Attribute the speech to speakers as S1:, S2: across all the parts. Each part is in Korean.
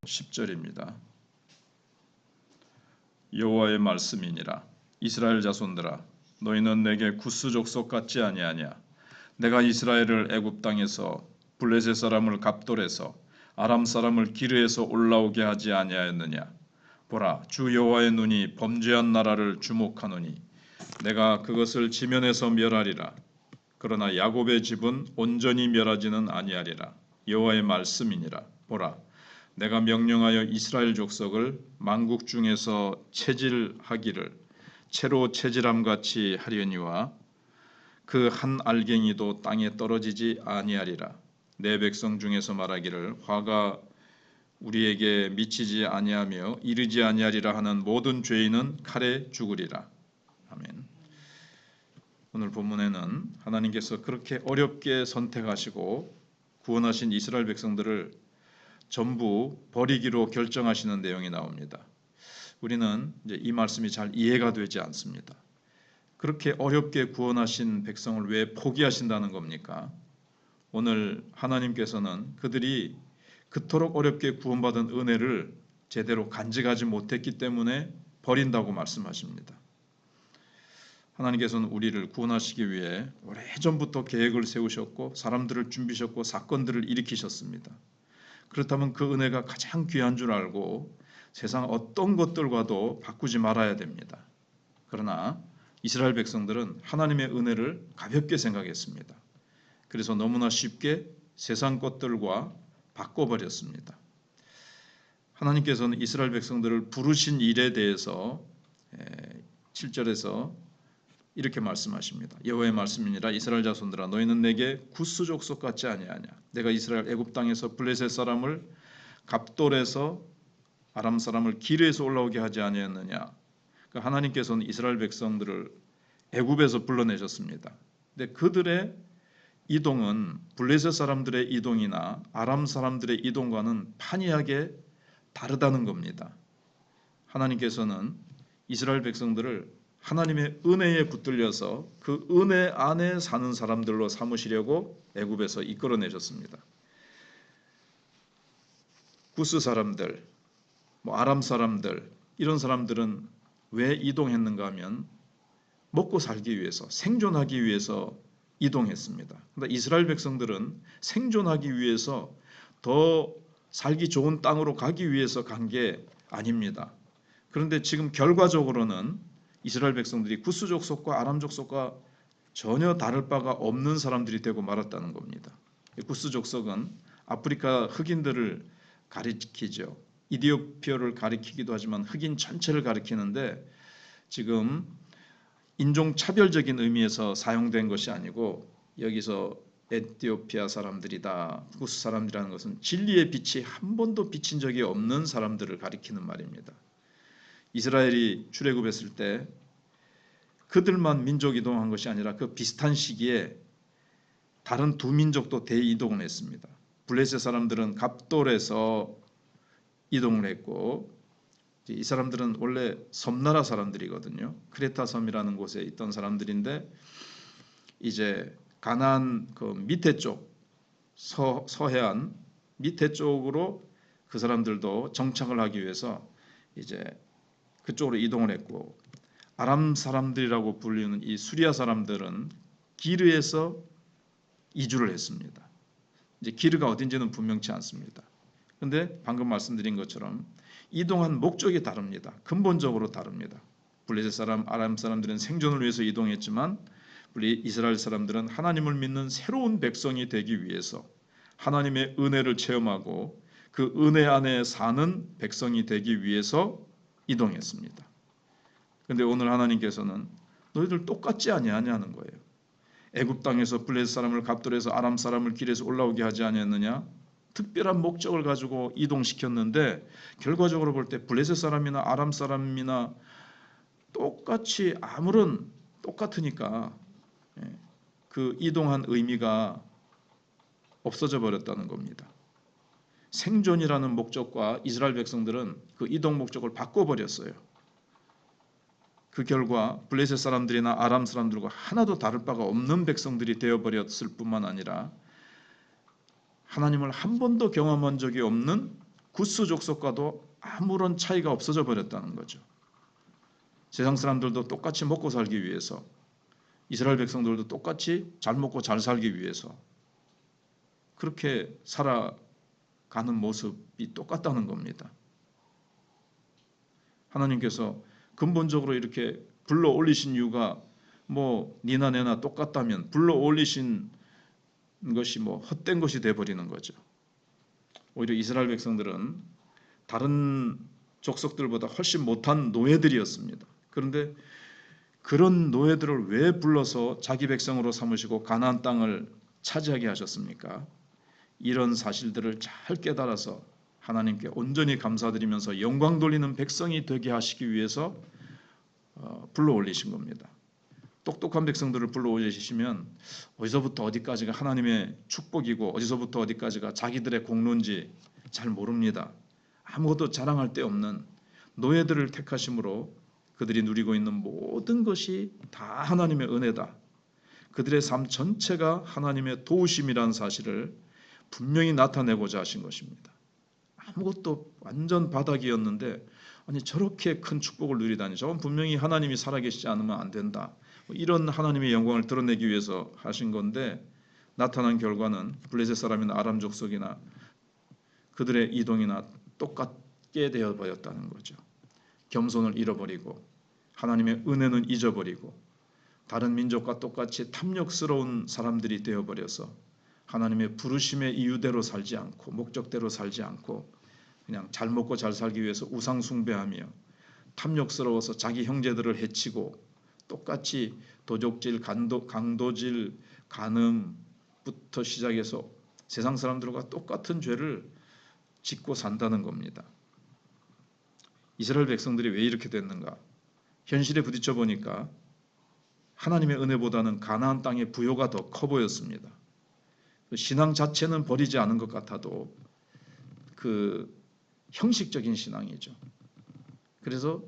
S1: 10절입니다. 여호와의 말씀이니라. 이스라엘 자손들아, 너희는 내게 구스 족속 같지 아니하냐? 내가 이스라엘을 애굽 땅에서 블레셋 사람을 갑돌에서 아람 사람을 기르에서 올라오게 하지 아니하였느냐? 보라, 주 여호와의 눈이 범죄한 나라를 주목하노니 내가 그것을 지면에서 멸하리라. 그러나 야곱의 집은 온전히 멸하지는 아니하리라. 여호와의 말씀이니라. 보라, 내가 명령하여 이스라엘 족속을 만국 중에서 체질하기를 채로 체질함같이 하려니와 그 한 알갱이도 땅에 떨어지지 아니하리라. 내 백성 중에서 말하기를 화가 우리에게 미치지 아니하며 이르지 아니하리라 하는 모든 죄인은 칼에 죽으리라. 아멘. 오늘 본문에는 하나님께서 그렇게 어렵게 선택하시고 구원하신 이스라엘 백성들을 전부 버리기로 결정하시는 내용이 나옵니다. 우리는 이제 이 말씀이 잘 이해가 되지 않습니다. 그렇게 어렵게 구원하신 백성을 왜 포기하신다는 겁니까? 오늘 하나님께서는 그들이 그토록 어렵게 구원받은 은혜를 제대로 간직하지 못했기 때문에 버린다고 말씀하십니다. 하나님께서는 우리를 구원하시기 위해 오래전부터 계획을 세우셨고 사람들을 준비하셨고 사건들을 일으키셨습니다. 그렇다면 그 은혜가 가장 귀한 줄 알고 세상 어떤 것들과도 바꾸지 말아야 됩니다. 그러나 이스라엘 백성들은 하나님의 은혜를 가볍게 생각했습니다. 그래서 너무나 쉽게 세상 것들과 바꿔버렸습니다. 하나님께서는 이스라엘 백성들을 부르신 일에 대해서 7절에서 이렇게 말씀하십니다. 여호와의 말씀이니라. 이스라엘 자손들아, 너희는 내게 구스 족속 같지 아니하냐? 내가 이스라엘 애굽 땅에서 블레셋 사람을 갑돌에서 아람 사람을 기르에서 올라오게 하지 아니했느냐? 하나님께서는 이스라엘 백성들을 애굽에서 불러내셨습니다. 근데 그들의 이동은 블레셋 사람들의 이동이나 아람 사람들의 이동과는 판이하게 다르다는 겁니다. 하나님께서는 이스라엘 백성들을 하나님의 은혜에 붙들려서 그 은혜 안에 사는 사람들로 삼으시려고 애굽에서 이끌어내셨습니다. 구스 사람들, 아람 사람들, 이런 사람들은 왜 이동했는가 하면 먹고 살기 위해서, 생존하기 위해서 이동했습니다. 그런데 이스라엘 백성들은 생존하기 위해서 더 살기 좋은 땅으로 가기 위해서 간 게 아닙니다. 그런데 지금 결과적으로는 이스라엘 백성들이 구스 족속과 아람 족속과 전혀 다를 바가 없는 사람들이 되고 말았다는 겁니다. 구스 족속은 아프리카 흑인들을 가리키죠. 이디오피아를 가리키기도 하지만 흑인 전체를 가리키는데 지금 인종차별적인 의미에서 사용된 것이 아니고 여기서 에티오피아 사람들이다, 구스 사람들이라는 것은 진리의 빛이 한 번도 비친 적이 없는 사람들을 가리키는 말입니다. 이스라엘이 출애굽했을 때 그들만 민족 이동한 것이 아니라 그 비슷한 시기에 다른 두 민족도 대이동을 했습니다. 블레셋 사람들은 갑돌에서 이동을 했고 이 사람들은 원래 섬나라 사람들이거든요. 크레타 섬이라는 곳에 있던 사람들인데 이제 가나안 그 밑에 쪽 서해안 밑에 쪽으로 그 사람들도 정착을 하기 위해서 이제 그쪽으로 이동을 했고 아람 사람들이라고 불리는 이 수리아 사람들은 기르에서 이주를 했습니다. 이제 기르가 어딘지는 분명치 않습니다. 그런데 방금 말씀드린 것처럼 이동한 목적이 다릅니다. 근본적으로 다릅니다. 블레셋 사람, 아람 사람들은 생존을 위해서 이동했지만 이스라엘 사람들은 하나님을 믿는 새로운 백성이 되기 위해서 하나님의 은혜를 체험하고 그 은혜 안에 사는 백성이 되기 위해서 이동했습니다. 그런데 오늘 하나님께서는 너희들 똑같지 아니하냐는 거예요. 애굽 땅에서 블레셋 사람을 갑돌에서 아람 사람을 길에서 올라오게 하지 아니했느냐? 특별한 목적을 가지고 이동시켰는데 결과적으로 볼 때 블레셋 사람이나 아람 사람이나 똑같이 아무런 똑같으니까 그 이동한 의미가 없어져 버렸다는 겁니다. 생존이라는 목적과 이스라엘 백성들은 그 이동 목적을 바꿔버렸어요. 그 결과 블레셋 사람들이나 아람 사람들과 하나도 다를 바가 없는 백성들이 되어버렸을 뿐만 아니라 하나님을 한 번도 경험한 적이 없는 구스 족속과도 아무런 차이가 없어져 버렸다는 거죠. 세상 사람들도 똑같이 먹고 살기 위해서, 이스라엘 백성들도 똑같이 잘 먹고 잘 살기 위해서 그렇게 살아가는 모습이 똑같다는 겁니다. 하나님께서 근본적으로 이렇게 불러 올리신 이유가 뭐 니나 내나 똑같다면 불러 올리신 것이 뭐 헛된 것이 되어버리는 거죠. 오히려 이스라엘 백성들은 다른 족속들보다 훨씬 못한 노예들이었습니다. 그런데 그런 노예들을 왜 불러서 자기 백성으로 삼으시고 가나안 땅을 차지하게 하셨습니까? 이런 사실들을 잘 깨달아서 하나님께 온전히 감사드리면서 영광 돌리는 백성이 되게 하시기 위해서 불러 올리신 겁니다. 똑똑한 백성들을 불러 올리시면 어디서부터 어디까지가 하나님의 축복이고 어디서부터 어디까지가 자기들의 공로인지 잘 모릅니다. 아무것도 자랑할 데 없는 노예들을 택하심으로 그들이 누리고 있는 모든 것이 다 하나님의 은혜다. 그들의 삶 전체가 하나님의 도우심이라는 사실을 분명히 나타내고자 하신 것입니다. 아무것도 완전 바닥이었는데 아니 저렇게 큰 축복을 누리다니, 저건 분명히 하나님이 살아계시지 않으면 안 된다. 이런 하나님의 영광을 드러내기 위해서 하신 건데 나타난 결과는 블레셋 사람이나 아람 족속이나 그들의 이동이나 똑같게 되어버렸다는 거죠. 겸손을 잃어버리고 하나님의 은혜는 잊어버리고 다른 민족과 똑같이 탐욕스러운 사람들이 되어버려서 하나님의 부르심의 이유대로 살지 않고 목적대로 살지 않고 그냥 잘 먹고 잘 살기 위해서 우상 숭배하며 탐욕스러워서 자기 형제들을 해치고 똑같이 도적질, 강도질, 간음부터 시작해서 세상 사람들과 똑같은 죄를 짓고 산다는 겁니다. 이스라엘 백성들이 왜 이렇게 됐는가? 현실에 부딪혀 보니까 하나님의 은혜보다는 가나안 땅의 부요가 더 커 보였습니다. 신앙 자체는 버리지 않은 것 같아도 그 형식적인 신앙이죠. 그래서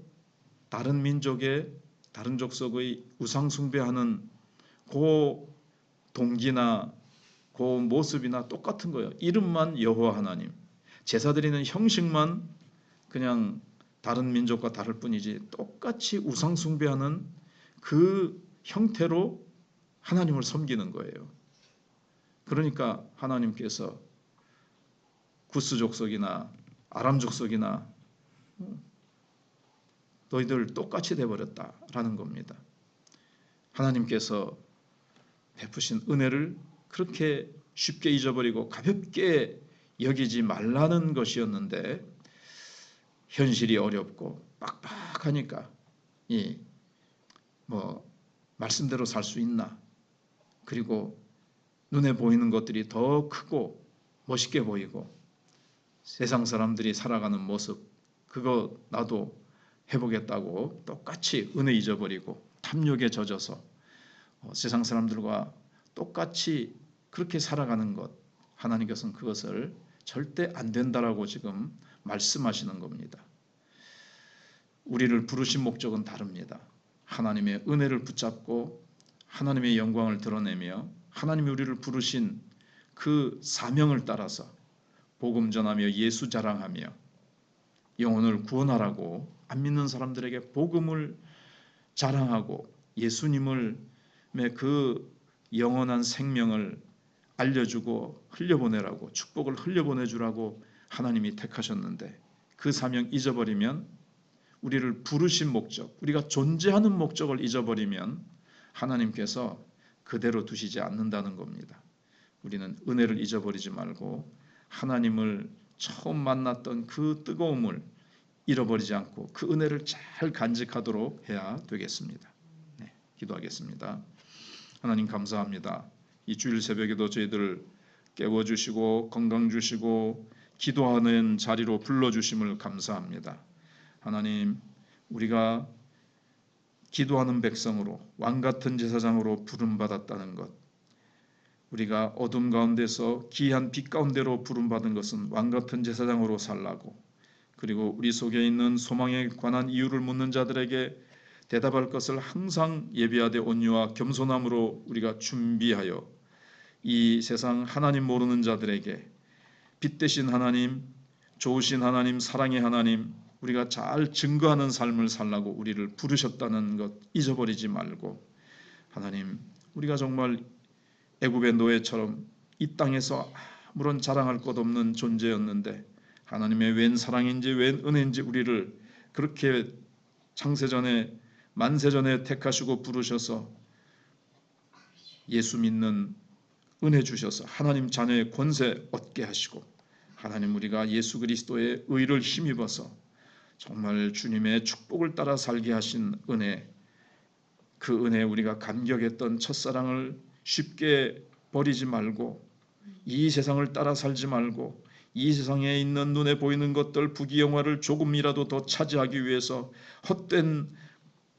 S1: 다른 민족의 다른 족속의 우상 숭배하는 그 동기나 그 모습이나 똑같은 거예요. 이름만 여호와 하나님, 제사 드리는 형식만 그냥 다른 민족과 다를 뿐이지 똑같이 우상 숭배하는 그 형태로 하나님을 섬기는 거예요. 그러니까 하나님께서 구스 족속이나 아람 족속이나 너희들 똑같이 돼버렸다라는 겁니다. 하나님께서 베푸신 은혜를 그렇게 쉽게 잊어버리고 가볍게 여기지 말라는 것이었는데 현실이 어렵고 빡빡하니까 말씀대로 살 수 있나? 그리고 눈에 보이는 것들이 더 크고 멋있게 보이고 세상 사람들이 살아가는 모습 그거 나도 해보겠다고 똑같이 은혜 잊어버리고 탐욕에 젖어서 세상 사람들과 똑같이 그렇게 살아가는 것, 하나님께서는 그것을 절대 안 된다라고 지금 말씀하시는 겁니다. 우리를 부르신 목적은 다릅니다. 하나님의 은혜를 붙잡고 하나님의 영광을 드러내며 하나님이 우리를 부르신 그 사명을 따라서 복음 전하며 예수 자랑하며 영혼을 구원하라고 안 믿는 사람들에게 복음을 자랑하고 예수님을 그 영원한 생명을 알려주고 흘려보내라고 축복을 흘려보내주라고 하나님이 택하셨는데 그 사명 잊어버리면 우리를 부르신 목적, 우리가 존재하는 목적을 잊어버리면 하나님께서 그대로 두시지 않는다는 겁니다. 우리는 은혜를 잊어버리지 말고 하나님을 처음 만났던 그 뜨거움을 잃어버리지 않고 그 은혜를 잘 간직하도록 해야 되겠습니다. 네, 기도하겠습니다. 하나님 감사합니다. 이 주일 새벽에도 저희들 깨워주시고 건강 주시고 기도하는 자리로 불러주심을 감사합니다. 하나님, 우리가 기도하는 백성으로 왕같은 제사장으로 부름받았다는 것, 우리가 어둠 가운데서 귀한 빛 가운데로 부름받은 것은 왕같은 제사장으로 살라고, 그리고 우리 속에 있는 소망에 관한 이유를 묻는 자들에게 대답할 것을 항상 예비하되 온유와 겸손함으로 우리가 준비하여 이 세상 하나님 모르는 자들에게 빛 대신 하나님, 좋으신 하나님, 사랑의 하나님, 우리가 잘 증거하는 삶을 살라고 우리를 부르셨다는 것 잊어버리지 말고, 하나님, 우리가 정말 애굽의 노예처럼 이 땅에서 아무런 자랑할 것 없는 존재였는데 하나님의 웬 사랑인지 웬 은혜인지 우리를 그렇게 창세전에 만세전에 택하시고 부르셔서 예수 믿는 은혜 주셔서 하나님 자녀의 권세 얻게 하시고, 하나님, 우리가 예수 그리스도의 의를 힘입어서 정말 주님의 축복을 따라 살게 하신 은혜, 그 은혜에 우리가 감격했던 첫사랑을 쉽게 버리지 말고, 이 세상을 따라 살지 말고, 이 세상에 있는 눈에 보이는 것들, 부귀영화를 조금이라도 더 차지하기 위해서 헛된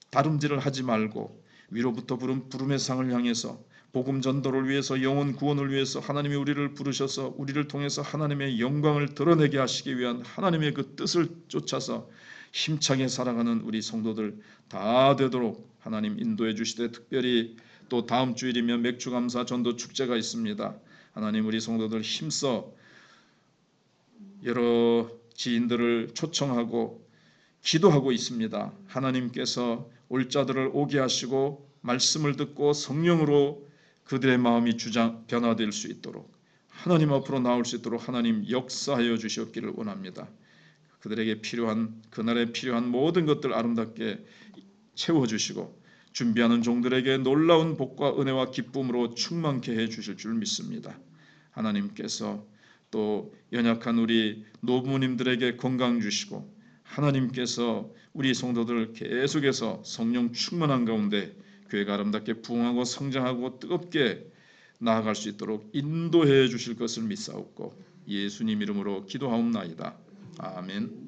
S1: 다름질을 하지 말고, 위로부터 부름의 상을 향해서 복음 전도를 위해서, 영혼 구원을 위해서 하나님이 우리를 부르셔서 우리를 통해서 하나님의 영광을 드러내게 하시기 위한 하나님의 그 뜻을 쫓아서 힘차게 살아가는 우리 성도들 다 되도록 하나님 인도해 주시되, 특별히 또 다음 주일이면 맥주감사 전도 축제가 있습니다. 하나님, 우리 성도들 힘써 여러 지인들을 초청하고 기도하고 있습니다. 하나님께서 올 자들을 오게 하시고 말씀을 듣고 성령으로 그들의 마음이 변화될 수 있도록, 하나님 앞으로 나올 수 있도록 하나님 역사하여 주시옵기를 원합니다. 그들에게 필요한, 그날에 필요한 모든 것들 아름답게 채워주시고 준비하는 종들에게 놀라운 복과 은혜와 기쁨으로 충만케 해주실 줄 믿습니다. 하나님께서 또 연약한 우리 노부모님들에게 건강 주시고, 하나님께서 우리 성도들 계속해서 성령 충만한 가운데 교회가 아름답게 부흥하고 성장하고 뜨겁게 나아갈 수 있도록 인도해 주실 것을 믿사옵고 예수님 이름으로 기도하옵나이다. 아멘.